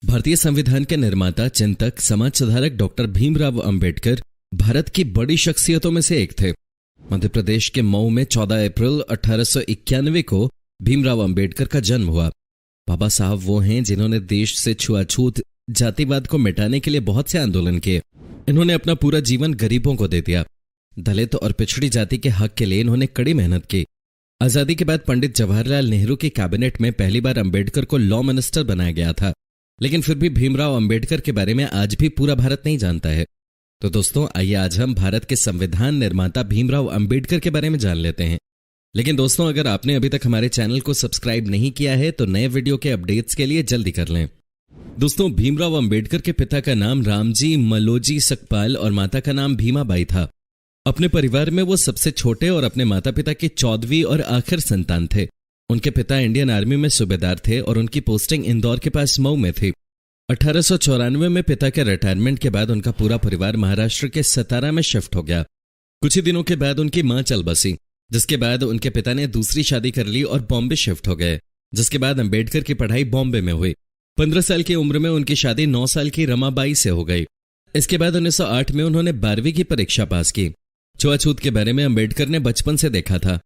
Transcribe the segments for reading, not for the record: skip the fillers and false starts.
भारतीय संविधान के निर्माता, चिंतक, समाज सुधारक डॉक्टर भीमराव अंबेडकर भारत की बड़ी शख्सियतों में से एक थे। मध्य प्रदेश के मऊ में 14 अप्रैल 1891 को भीमराव अंबेडकर का जन्म हुआ। बाबा साहब वो हैं जिन्होंने देश से छुआछूत, जातिवाद को मिटाने के लिए बहुत से आंदोलन किए। इन्होंने अपना पूरा जीवन गरीबों को दे दिया। दलित और पिछड़ी जाति के हक के लिए इन्होंने कड़ी मेहनत की। आजादी के बाद पंडित जवाहरलाल नेहरू की कैबिनेट में पहली बार अंबेडकर को लॉ मिनिस्टर बनाया गया था, लेकिन फिर भी भीमराव अंबेडकर के बारे में आज भी पूरा भारत नहीं जानता है। तो दोस्तों, आइए आज हम भारत के संविधान निर्माता भीमराव अंबेडकर के बारे में जान लेते हैं। लेकिन दोस्तों, अगर आपने अभी तक हमारे चैनल को सब्सक्राइब नहीं किया है तो नए वीडियो के अपडेट्स के लिए जल्दी कर लें। दोस्तों, भीमराव अंबेडकर के पिता का नाम रामजी मलोजी सकपाल और माता का नाम भीमाबाई था। अपने परिवार में वो सबसे छोटे और अपने माता पिता की 14वीं और आखिर संतान थे। उनके पिता इंडियन आर्मी में सूबेदार थे और उनकी पोस्टिंग इंदौर के पास मऊ में थी। 1894 में पिता के रिटायरमेंट के बाद उनका पूरा परिवार महाराष्ट्र के सतारा में शिफ्ट हो गया। कुछ ही दिनों के बाद उनकी मां चल बसी, जिसके बाद उनके पिता ने दूसरी शादी कर ली और बॉम्बे शिफ्ट हो गए, जिसके बाद अंबेडकर की पढ़ाई बॉम्बे में हुई। 15 साल की उम्र में उनकी शादी 9 साल की रमाबाई से हो गई। इसके बाद 1908 में उन्होंने 12वीं की परीक्षा पास की। छुआछूत के बारे में अंबेडकर ने बचपन से देखा था।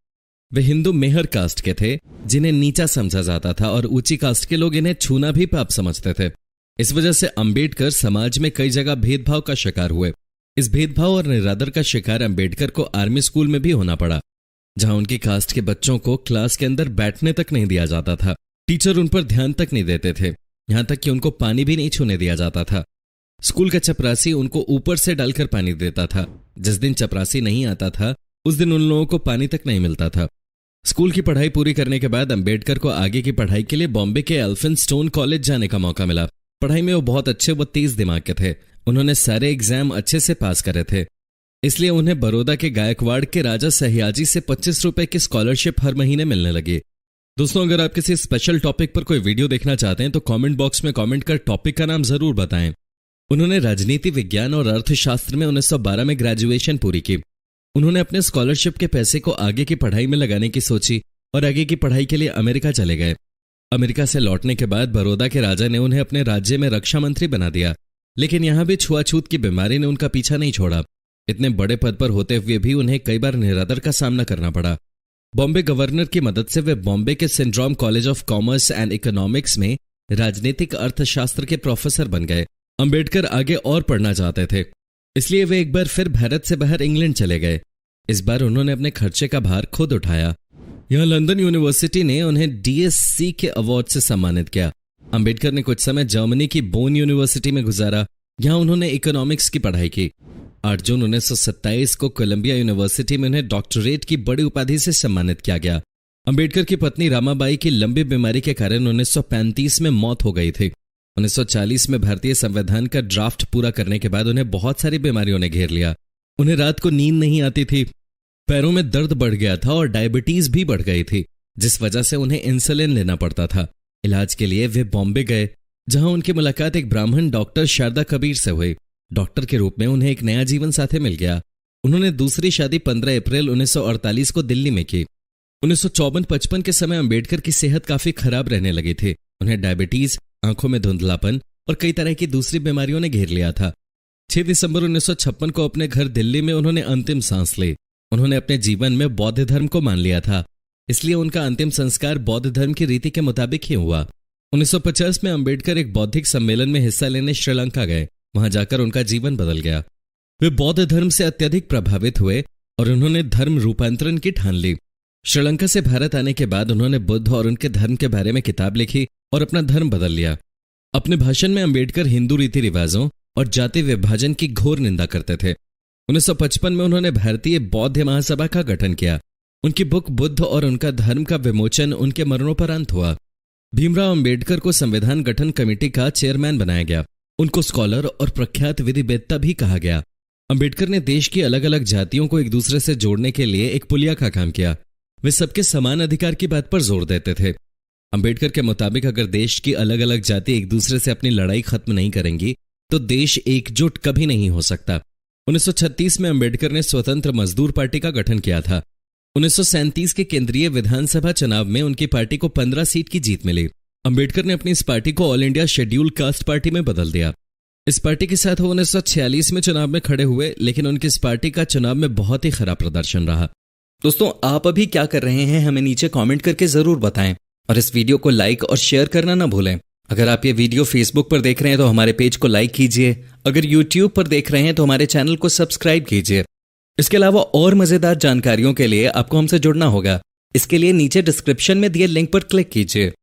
वे हिंदू मेहर कास्ट के थे, जिन्हें नीचा समझा जाता था और ऊंची कास्ट के लोग इन्हें छूना भी पाप समझते थे। इस वजह से अंबेडकर समाज में कई जगह भेदभाव का शिकार हुए। इस भेदभाव और निरादर का शिकार अंबेडकर को आर्मी स्कूल में भी होना पड़ा, जहां उनकी कास्ट के बच्चों को क्लास के अंदर बैठने तक नहीं दिया जाता था। टीचर उन पर ध्यान तक नहीं देते थे, यहां तक कि उनको पानी भी नहीं छूने दिया जाता था। स्कूल का चपरासी उनको ऊपर से डालकर पानी देता था। जिस दिन चपरासी नहीं आता था उस दिन उन लोगों को पानी तक नहीं मिलता था। स्कूल की पढ़ाई पूरी करने के बाद अंबेडकर को आगे की पढ़ाई के लिए बॉम्बे के एल्फिनस्टोन कॉलेज जाने का मौका मिला। पढ़ाई में वो बहुत अच्छे व तेज दिमाग के थे। उन्होंने सारे एग्जाम अच्छे से पास करे थे, इसलिए उन्हें बड़ौदा के गायकवाड़ के राजा सयाजी से 25 रुपए की स्कॉलरशिप हर महीने मिलने लगी। दोस्तों, अगर आप किसी स्पेशल टॉपिक पर कोई वीडियो देखना चाहते हैं तो कमेंट बॉक्स में कमेंट कर टॉपिक का नाम जरूर बताएं। उन्होंने राजनीति विज्ञान और अर्थशास्त्र में 1912 में ग्रेजुएशन पूरी की। उन्होंने अपने स्कॉलरशिप के पैसे को आगे की पढ़ाई में लगाने की सोची और आगे की पढ़ाई के लिए अमेरिका चले गए। अमेरिका से लौटने के बाद बड़ौदा के राजा ने उन्हें अपने राज्य में रक्षा मंत्री बना दिया, लेकिन यहां भी छुआछूत की बीमारी ने उनका पीछा नहीं छोड़ा। इतने बड़े पद पर होते हुए भी उन्हें कई बार निरादर का सामना करना पड़ा। बॉम्बे गवर्नर की मदद से वे बॉम्बे के syndrome college of commerce and economics में राजनीतिक अर्थशास्त्र के प्रोफेसर बन गए। अंबेडकर आगे और पढ़ना चाहते थे, इसलिए वे एक बार फिर भारत से बाहर इंग्लैंड चले गए। इस बार उन्होंने अपने खर्चे का भार खुद उठाया। यहां लंदन यूनिवर्सिटी ने उन्हें डीएससी के अवार्ड से सम्मानित किया। अंबेडकर ने कुछ समय जर्मनी की बोन यूनिवर्सिटी में गुजारा। यहां उन्होंने इकोनॉमिक्स की पढ़ाई की। 8 जून 1927 को कोलंबिया यूनिवर्सिटी में उन्हें डॉक्टरेट की बड़ी उपाधि से सम्मानित किया गया। अंबेडकर की पत्नी रामाबाई की लंबी बीमारी के कारण 1935 में मौत हो गई थी। 1940 में भारतीय संविधान का ड्राफ्ट पूरा करने के बाद उन्हें बहुत सारी बीमारियों ने घेर लिया। उन्हें रात को नींद नहीं आती थी, पैरों में दर्द बढ़ गया था और डायबिटीज भी बढ़ गई थी, जिस वजह से उन्हें इंसुलिन लेना पड़ता था। इलाज के लिए वे बॉम्बे गए, जहां उनकी मुलाकात एक ब्राह्मण डॉक्टर शारदा कबीर से हुई। डॉक्टर के रूप में उन्हें एक नया जीवन साथी मिल गया। उन्होंने दूसरी शादी 15 अप्रैल 1948 को दिल्ली में की। 1954-55 के समय अंबेडकर की सेहत काफी खराब रहने लगी थी। उन्हें डायबिटीज, आंखों में धुंधलापन और कई तरह की दूसरी बीमारियों ने घेर लिया था। 6 दिसंबर 1956 को अपने घर दिल्ली में उन्होंने अंतिम सांस ली। उन्होंने अपने जीवन में बौद्ध धर्म को मान लिया था, इसलिए उनका अंतिम संस्कार बौद्ध धर्म की रीति के मुताबिक ही हुआ। 1950 में अंबेडकर एक बौद्धिक सम्मेलन में हिस्सा लेने श्रीलंका गए। वहां जाकर उनका जीवन बदल गया। वे बौद्ध धर्म से अत्यधिक प्रभावित हुए और उन्होंने धर्म रूपांतरण की ठान ली। श्रीलंका से भारत आने के बाद उन्होंने बुद्ध और उनके धर्म के बारे में किताब लिखी और अपना धर्म बदल लिया। अपने भाषण में अंबेडकर हिंदू रीति रिवाजों और जाति विभाजन की घोर निंदा करते थे। 1955 में उन्होंने भारतीय बौद्ध महासभा का गठन किया। उनकी बुक बुद्ध और उनका धर्म का विमोचन उनके मरणोपरांत हुआ। भीमराव अंबेडकर को संविधान गठन कमेटी का चेयरमैन बनाया गया। उनको स्कॉलर और प्रख्यात विधिवेत्ता भी कहा गया। अंबेडकर ने देश की अलग अलग जातियों को एक दूसरे से जोड़ने के लिए एक पुलिया का काम किया। वे सबके समान अधिकार की बात पर जोर देते थे। अंबेडकर के मुताबिक अगर देश की अलग अलग जाति एक दूसरे से अपनी लड़ाई खत्म नहीं करेंगी तो देश एकजुट कभी नहीं हो सकता। 1936 में अंबेडकर ने स्वतंत्र मजदूर पार्टी का गठन किया था। 1937 के केंद्रीय विधानसभा चुनाव में उनकी पार्टी को 15 सीट की जीत मिली। अंबेडकर ने अपनी इस पार्टी को all India schedule caste party में बदल दिया। इस पार्टी के साथ वो 1946 में चुनाव में खड़े हुए, लेकिन उनकी इस पार्टी का चुनाव में बहुत ही खराब प्रदर्शन रहा। दोस्तों, आप अभी क्या कर रहे हैं हमें नीचे कमेंट करके जरूर बताएं और इस वीडियो को लाइक और शेयर करना ना भूलें। अगर आप ये वीडियो फेसबुक पर देख रहे हैं तो हमारे पेज को लाइक कीजिए, अगर यूट्यूब पर देख रहे हैं तो हमारे चैनल को सब्सक्राइब कीजिए। इसके अलावा और मजेदार जानकारियों के लिए आपको हमसे जुड़ना होगा। इसके लिए नीचे डिस्क्रिप्शन में दिए लिंक पर क्लिक कीजिए।